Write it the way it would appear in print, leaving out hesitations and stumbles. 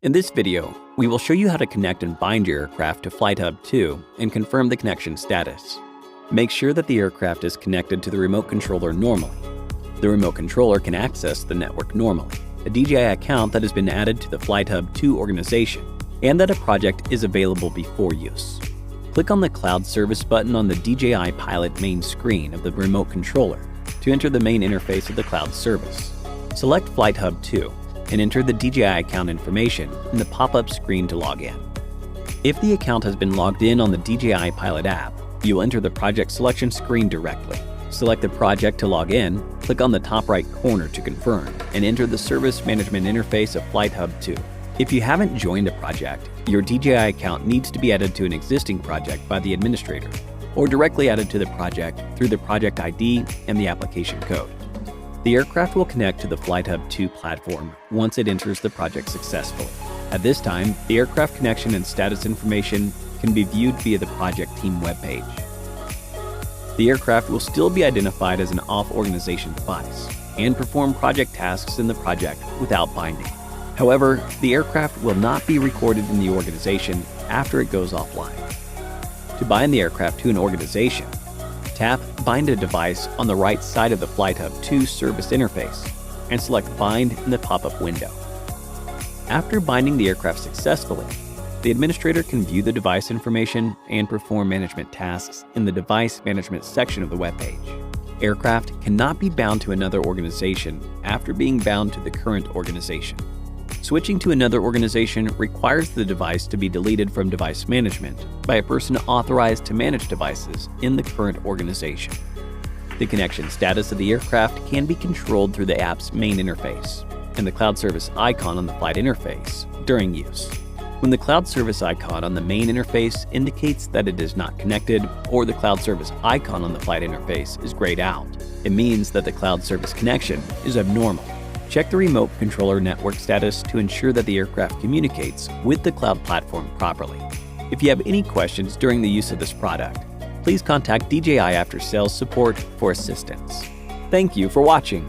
In this video, we will show you how to connect and bind your aircraft to FlightHub 2 and confirm the connection status. Make sure that the aircraft is connected to the remote controller normally. The remote controller can access the network normally, a DJI account that has been added to the FlightHub 2 organization, and that a project is available before use. Click on the Cloud Service button on the DJI Pilot main screen of the remote controller to enter the main interface of the cloud service. Select FlightHub 2 and enter the DJI account information in the pop-up screen to log in. If the account has been logged in on the DJI Pilot app, you will enter the project selection screen directly. Select the project to log in, click on the top right corner to confirm, and enter the Service Management Interface of FlightHub 2. If you haven't joined a project, your DJI account needs to be added to an existing project by the administrator, or directly added to the project through the project ID and the application code. The aircraft will connect to the FlightHub 2 platform once it enters the project successfully. At this time, the aircraft connection and status information can be viewed via the project team webpage. The aircraft will still be identified as an off-organization device and perform project tasks in the project without binding. However, the aircraft will not be recorded in the organization after it goes offline. To bind the aircraft to an organization, tap Bind a Device on the right side of the FlightHub 2 service interface and select Bind in the pop-up window. After binding the aircraft successfully, the administrator can view the device information and perform management tasks in the Device Management section of the webpage. Aircraft cannot be bound to another organization after being bound to the current organization. Switching to another organization requires the device to be deleted from device management by a person authorized to manage devices in the current organization. The connection status of the aircraft can be controlled through the app's main interface and the cloud service icon on the flight interface during use. When the cloud service icon on the main interface indicates that it is not connected, or the cloud service icon on the flight interface is grayed out, it means that the cloud service connection is abnormal. Check the remote controller network status to ensure that the aircraft communicates with the cloud platform properly. If you have any questions during the use of this product, please contact DJI After Sales Support for assistance. Thank you for watching.